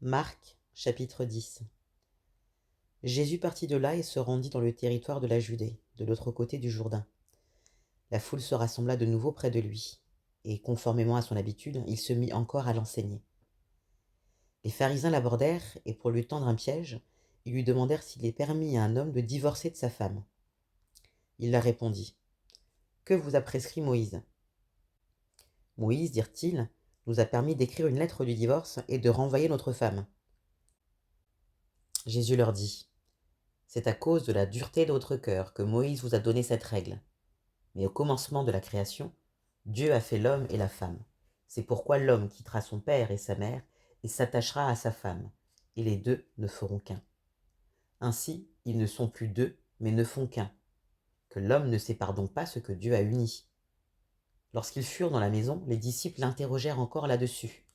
Marc, chapitre 10. Jésus partit de là et se rendit dans le territoire de la Judée, de l'autre côté du Jourdain. La foule se rassembla de nouveau près de lui, et conformément à son habitude, il se mit encore à l'enseigner. Les pharisiens l'abordèrent, et pour lui tendre un piège, ils lui demandèrent s'il est permis à un homme de divorcer de sa femme. Il leur répondit : « Que vous a prescrit Moïse ? Moïse, dirent-ils, nous a permis d'écrire une lettre du divorce et de renvoyer notre femme. Jésus leur dit : c'est à cause de la dureté de votre cœur que Moïse vous a donné cette règle. Mais au commencement de la création, Dieu a fait l'homme et la femme. C'est pourquoi l'homme quittera son père et sa mère et s'attachera à sa femme, et les deux ne feront qu'un. Ainsi, ils ne sont plus deux, mais ne font qu'un. Que l'homme ne sépare donc pas ce que Dieu a uni. Lorsqu'ils furent dans la maison, les disciples l'interrogèrent encore là-dessus.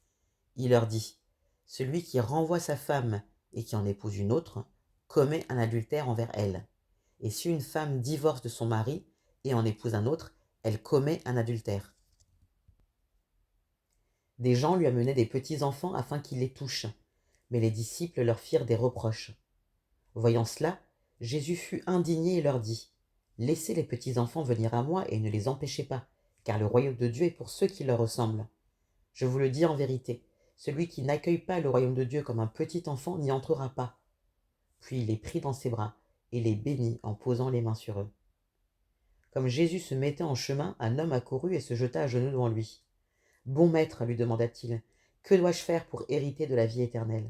Il leur dit : celui qui renvoie sa femme et qui en épouse une autre commet un adultère envers elle. Et si une femme divorce de son mari et en épouse un autre, elle commet un adultère. Des gens lui amenaient des petits-enfants afin qu'il les touche, mais les disciples leur firent des reproches. Voyant cela, Jésus fut indigné et leur dit : laissez les petits-enfants venir à moi et ne les empêchez pas, car le royaume de Dieu est pour ceux qui leur ressemblent. Je vous le dis en vérité, celui qui n'accueille pas le royaume de Dieu comme un petit enfant n'y entrera pas. Puis il les prit dans ses bras et les bénit en posant les mains sur eux. Comme Jésus se mettait en chemin, un homme accourut et se jeta à genoux devant lui. « Bon maître, lui demanda-t-il, que dois-je faire pour hériter de la vie éternelle ?»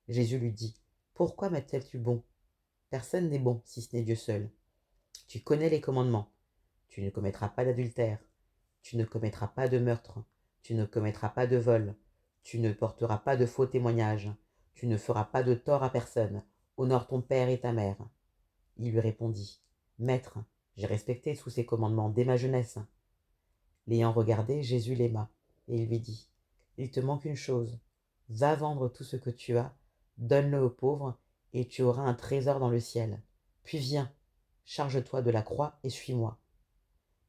Jésus lui dit : « Pourquoi m'appelles-tu bon ? Personne n'est bon, si ce n'est Dieu seul. Tu connais les commandements. Tu ne commettras pas d'adultère. Tu ne commettras pas de meurtre. Tu ne commettras pas de vol. Tu ne porteras pas de faux témoignages. Tu ne feras pas de tort à personne. Honore ton père et ta mère. » Il lui répondit : « Maître, j'ai respecté tous ces commandements dès ma jeunesse. » L'ayant regardé, Jésus l'aima, et il lui dit : « Il te manque une chose. Va vendre tout ce que tu as, donne-le aux pauvres, et tu auras un trésor dans le ciel. Puis viens, charge-toi de la croix et suis-moi. »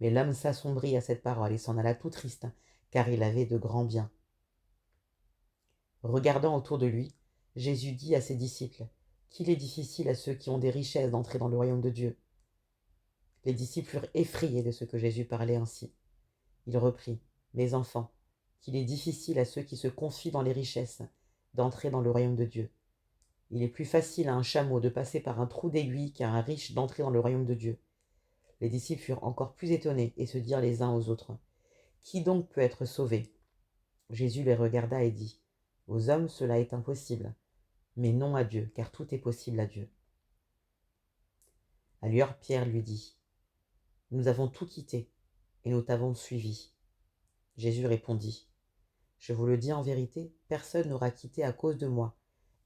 Mais l'homme s'assombrit à cette parole et s'en alla tout triste, car il avait de grands biens. Regardant autour de lui, Jésus dit à ses disciples : « Qu'il est difficile à ceux qui ont des richesses d'entrer dans le royaume de Dieu. » Les disciples furent effrayés de ce que Jésus parlait ainsi. Il reprit : « Mes enfants, qu'il est difficile à ceux qui se confient dans les richesses d'entrer dans le royaume de Dieu. Il est plus facile à un chameau de passer par un trou d'aiguille qu'à un riche d'entrer dans le royaume de Dieu. » Les disciples furent encore plus étonnés et se dirent les uns aux autres : « Qui donc peut être sauvé ? » Jésus les regarda et dit : « Aux hommes cela est impossible, mais non à Dieu, car tout est possible à Dieu. » Alors Pierre lui dit : « Nous avons tout quitté, et nous t'avons suivi. » Jésus répondit : « Je vous le dis en vérité, personne n'aura quitté à cause de moi,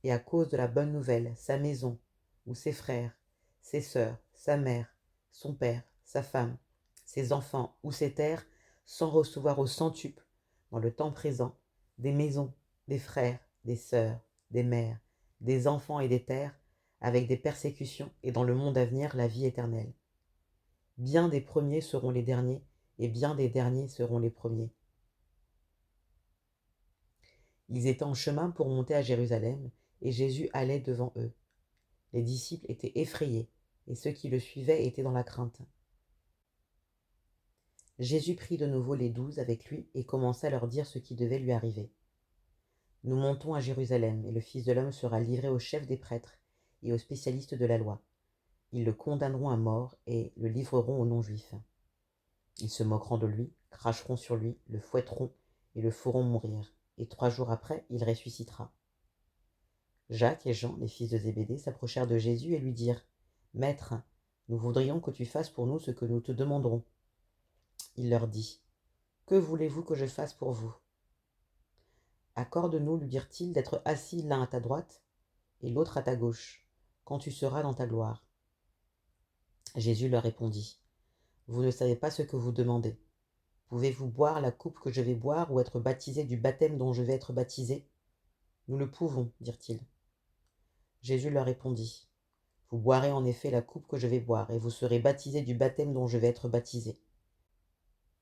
et à cause de la bonne nouvelle, sa maison, ou ses frères, ses sœurs, sa mère, son père, sa femme, ses enfants ou ses terres, sans recevoir au centuple, dans le temps présent, des maisons, des frères, des sœurs, des mères, des enfants et des terres, avec des persécutions, et dans le monde à venir la vie éternelle. Bien des premiers seront les derniers, et bien des derniers seront les premiers. » Ils étaient en chemin pour monter à Jérusalem, et Jésus allait devant eux. Les disciples étaient effrayés, et ceux qui le suivaient étaient dans la crainte. Jésus prit de nouveau les 12 avec lui et commença à leur dire ce qui devait lui arriver. « Nous montons à Jérusalem, et le Fils de l'homme sera livré aux chefs des prêtres et aux spécialistes de la loi. Ils le condamneront à mort et le livreront aux non-juifs. Ils se moqueront de lui, cracheront sur lui, le fouetteront et le feront mourir. Et 3 jours après, il ressuscitera. » Jacques et Jean, les fils de Zébédée, s'approchèrent de Jésus et lui dirent : « Maître, nous voudrions que tu fasses pour nous ce que nous te demanderons. » Il leur dit : « Que voulez-vous que je fasse pour vous ? Accorde-nous, lui dirent-ils, d'être assis l'un à ta droite et l'autre à ta gauche, quand tu seras dans ta gloire. » Jésus leur répondit : « Vous ne savez pas ce que vous demandez. Pouvez-vous boire la coupe que je vais boire ou être baptisé du baptême dont je vais être baptisé ? » Nous le pouvons, dirent-ils. Jésus leur répondit : « Vous boirez en effet la coupe que je vais boire, et vous serez baptisés du baptême dont je vais être baptisé.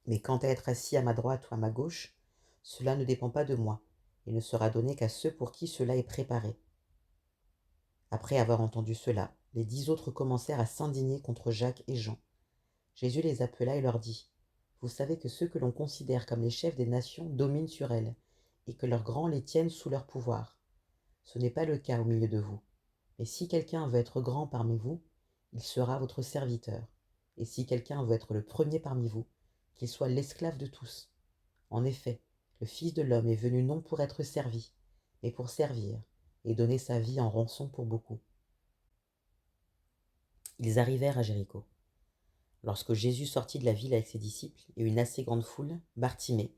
Mais quant à être assis à ma droite ou à ma gauche, cela ne dépend pas de moi, Il ne sera donné qu'à ceux pour qui cela est préparé. » Après avoir entendu cela, les 10 autres commencèrent à s'indigner contre Jacques et Jean. Jésus les appela et leur dit : « Vous savez que ceux que l'on considère comme les chefs des nations dominent sur elles, et que leurs grands les tiennent sous leur pouvoir. Ce n'est pas le cas au milieu de vous. Mais si quelqu'un veut être grand parmi vous, il sera votre serviteur. Et si quelqu'un veut être le premier parmi vous, qu'il soit l'esclave de tous. En effet, le Fils de l'homme est venu non pour être servi, mais pour servir, et donner sa vie en rançon pour beaucoup. » Ils arrivèrent à Jéricho. Lorsque Jésus sortit de la ville avec ses disciples et une assez grande foule, Bartimée,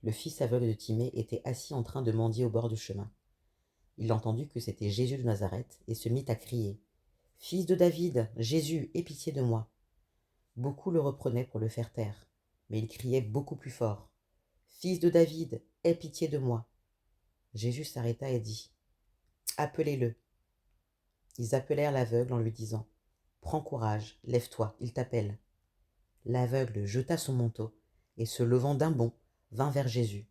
le fils aveugle de Timée, était assis en train de mendier au bord du chemin. Il entendit que c'était Jésus de Nazareth et se mit à crier : « Fils de David, Jésus, aie pitié de moi !» Beaucoup le reprenaient pour le faire taire, mais il criait beaucoup plus fort : « Fils de David, aie pitié de moi !» Jésus s'arrêta et dit : « Appelez-le. » Ils appelèrent l'aveugle en lui disant : « Prends courage, lève-toi, il t'appelle. » L'aveugle jeta son manteau et, se levant d'un bond, vint vers Jésus.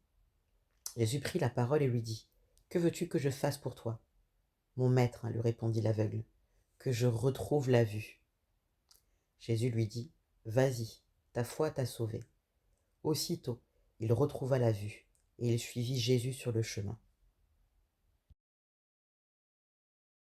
Jésus prit la parole et lui dit : « Que veux-tu que je fasse pour toi ? » ?»« Mon maître, lui répondit l'aveugle, que je retrouve la vue. » Jésus lui dit : « Vas-y, ta foi t'a sauvé. » Aussitôt, il retrouva la vue et il suivit Jésus sur le chemin.